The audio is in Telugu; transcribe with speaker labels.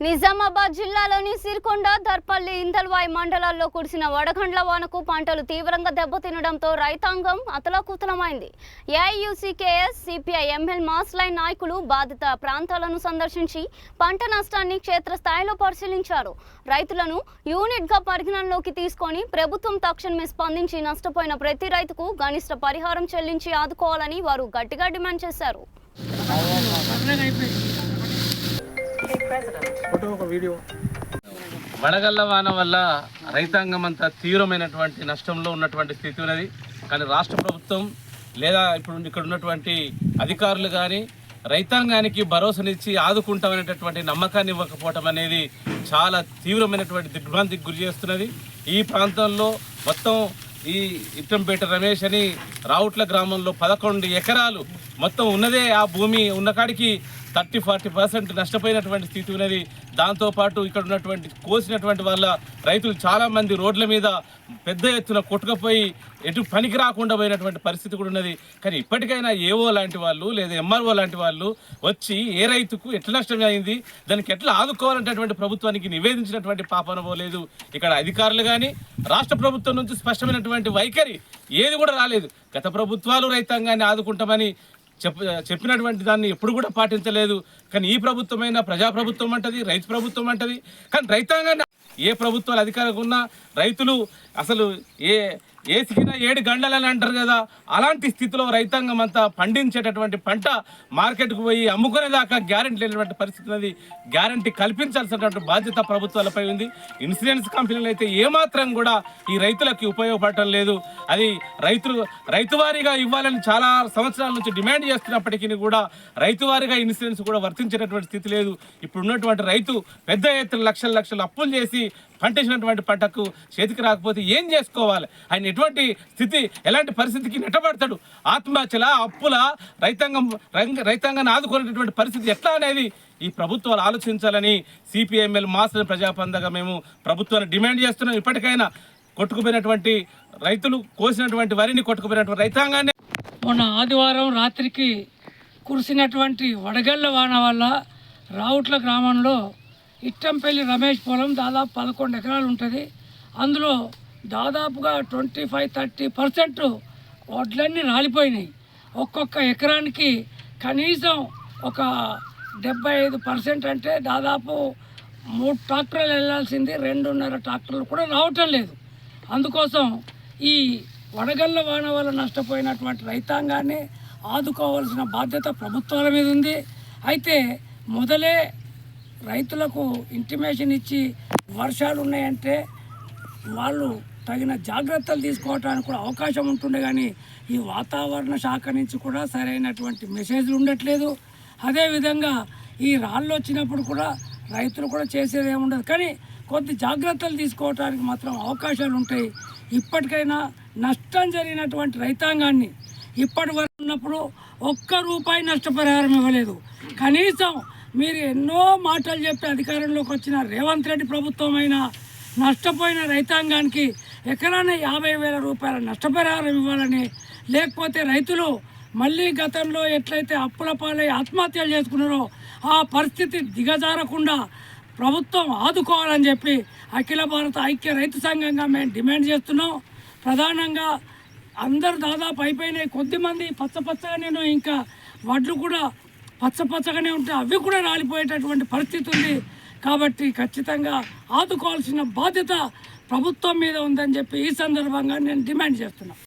Speaker 1: నిజామాబాద్ జిల్లాలోని సిరికొండ, దర్పల్లి, ఇందల్వాయి మండలాల్లో కురిసిన వడగండ్ల వానకు పంటలు తీవ్రంగా దెబ్బతినడంతో రైతాంగం అతలాకుతలమైంది. ఏఐయూసీకేఎస్, సిపిఐ ఎంఎల్ మాస్ లైన్ నాయకులు బాధిత ప్రాంతాలను సందర్శించి పంట నష్టాన్ని క్షేత్రస్థాయిలో పరిశీలించారు. రైతులను యూనిట్గా పరిగణనలోకి తీసుకొని ప్రభుత్వం తక్షణమే స్పందించి నష్టపోయిన ప్రతి రైతుకు కనిష్ట పరిహారం చెల్లించి ఆదుకోవాలని వారు గట్టిగా డిమాండ్ చేశారు.
Speaker 2: వడగళ్ల వాన వల్ల రైతాంగం అంతా తీవ్రమైనటువంటి నష్టంలో ఉన్నటువంటి స్థితి ఉన్నది. కానీ రాష్ట్ర ప్రభుత్వం లేదా ఇక్కడ ఉన్నటువంటి అధికారులు కానీ రైతాంగానికి భరోసానిచ్చి ఆదుకుంటామనేటటువంటి నమ్మకాన్ని ఇవ్వకపోవటం అనేది చాలా తీవ్రమైనటువంటి దిగ్భ్రాంతికి గురి చేస్తున్నది. ఈ ప్రాంతంలో మొత్తం ఈ ఇట్టంపేట రమేష్ అని రావుట్ల గ్రామంలో 11 ఎకరాలు మొత్తం ఉన్నదే, ఆ భూమి ఉన్నకాడికి 30-40% నష్టపోయినటువంటి స్థితి ఉన్నది. దాంతోపాటు ఇక్కడ ఉన్నటువంటి కోసినటువంటి వాళ్ళ రైతులు చాలామంది రోడ్ల మీద పెద్ద ఎత్తున కొట్టుకుపోయి ఎటు పనికి రాకుండా పోయినటువంటి పరిస్థితి కూడా ఉన్నది. కానీ ఇప్పటికైనా ఏఓ లాంటి వాళ్ళు లేదా ఎంఆర్ఓ లాంటి వాళ్ళు వచ్చి ఏ రైతుకు ఎట్లా నష్టం అయింది, దానికి ఎట్లా ఆదుకోవాలంటటువంటి ప్రభుత్వానికి నివేదించినటువంటి పాపన పోలేదు. ఇక్కడ అధికారులు కానీ రాష్ట్ర ప్రభుత్వం నుంచి స్పష్టమైనటువంటి వైఖరి ఏది కూడా రాలేదు. గత ప్రభుత్వాలు రైతాంగాన్ని ఆదుకుంటామని చెప్పినటువంటి దాన్ని ఎప్పుడు కూడా పాటించలేదు. కానీ ఈ ప్రభుత్వమైన ప్రజాప్రభుత్వం అంటది, రైతు ప్రభుత్వం అంటది. కానీ రైతాంగాన్ని ఏ ప్రభుత్వాలు అధికారంగా ఉన్నా రైతులు అసలు ఏసికినా 7 గంటలని అంటారు కదా, అలాంటి స్థితిలో రైతాంగం అంతా పండించేటటువంటి పంట మార్కెట్కు పోయి అమ్ముకునేదాకా గ్యారెంటీ లేనటువంటి పరిస్థితి ఉన్నది. గ్యారెంటీ కల్పించాల్సినటువంటి బాధ్యత ప్రభుత్వాలపై ఉంది. ఇన్సూరెన్స్ కంపెనీలు అయితే ఏమాత్రం కూడా ఈ రైతులకి ఉపయోగపడటం లేదు. అది రైతువారీగా ఇవ్వాలని చాలా సంవత్సరాల నుంచి డిమాండ్ చేస్తున్నప్పటికీ కూడా రైతువారీగా ఇన్సూరెన్స్ కూడా వర్తించేటటువంటి స్థితి లేదు. ఇప్పుడు ఉన్నటువంటి రైతు పెద్ద ఎత్తున లక్షలు అప్పులు చేసి పంటేసినటువంటి పంటకు చేతికి రాకపోతే ఏం చేసుకోవాలి? ఆయన ఎటువంటి స్థితి, ఎలాంటి పరిస్థితికి నెట్టబడతాడు? ఆత్మహత్యల, అప్పుల, రైతాంగాన్ని ఆదుకునేటటువంటి పరిస్థితి ఎట్లా అనేది ఈ ప్రభుత్వాలు ఆలోచించాలని సిపిఎంఎల్ మాస్ ప్రజాపందగా మేము ప్రభుత్వాన్ని డిమాండ్ చేస్తున్నాం. ఇప్పటికైనా కొట్టుకుపోయినటువంటి రైతులు, కోసినటువంటి వరిని కొట్టుకుపోయినటువంటి రైతాంగాన్ని
Speaker 3: మొన్న ఆదివారం రాత్రికి కురిసినటువంటి వడగళ్ల వాన వల్ల రావుట్ల గ్రామంలో ఇట్టంపల్లి రమేష్ పొలం దాదాపు 11 ఎకరాలు ఉంటుంది. అందులో దాదాపుగా 25-30% వడ్లన్నీ రాలిపోయినాయి. ఒక్కొక్క ఎకరానికి కనీసం ఒక 75% అంటే దాదాపు 3 ట్రాక్టర్లు వెళ్ళాల్సింది 2.5 ట్రాక్టర్లు కూడా రావటం లేదు. అందుకోసం ఈ వడగళ్ల వాన వల్ల నష్టపోయినటువంటి రైతాంగాన్ని ఆదుకోవాల్సిన బాధ్యత ప్రభుత్వాల మీద ఉంది. అయితే మొదలే రైతులకు ఇంటిమేషన్ ఇచ్చి వర్షాలు ఉన్నాయంటే వాళ్ళు తగిన జాగ్రత్తలు తీసుకోవడానికి కూడా అవకాశం ఉంటుండే. కానీ ఈ వాతావరణ శాఖ నుంచి కూడా సరైనటువంటి మెసేజ్లు ఉండట్లేదు. అదేవిధంగా ఈ రాళ్ళు వచ్చినప్పుడు కూడా రైతులు కూడా చేసేది ఏముండదు. కానీ కొద్ది జాగ్రత్తలు తీసుకోవడానికి మాత్రం అవకాశాలు ఉంటాయి. ఇప్పటికైనా నష్టం జరిగినటువంటి రైతాంగాన్ని ఇప్పటి వరకు ఉన్నప్పుడు ₹1 నష్టపరిహారం ఇవ్వలేదు. కనీసం మీరు ఎన్నో మాటలు చెప్పి అధికారంలోకి వచ్చిన రేవంత్ రెడ్డి ప్రభుత్వం అయినా నష్టపోయిన రైతాంగానికి ఎకరాన ₹50,000 నష్టపరిహారం ఇవ్వాలని, లేకపోతే రైతులు మళ్ళీ గతంలో ఎట్లయితే అప్పుల పాలై ఆత్మహత్యలు చేసుకున్నారో ఆ పరిస్థితి దిగజారకుండా ప్రభుత్వం ఆదుకోవాలని చెప్పి అఖిల భారత ఐక్య రైతు సంఘంగా మేము డిమాండ్ చేస్తున్నాం. ప్రధానంగా అందరు దాదాపు అయిపోయినాయి. కొద్దిమంది పచ్చగా నేను ఇంకా వడ్లు కూడా పచ్చగానే ఉంటాయి, అవి కూడా రాలిపోయేటటువంటి పరిస్థితి ఉంది. కాబట్టి ఖచ్చితంగా ఆదుకోవాల్సిన బాధ్యత ప్రభుత్వం మీద ఉందని చెప్పి ఈ సందర్భంగా నేను డిమాండ్ చేస్తున్నాను.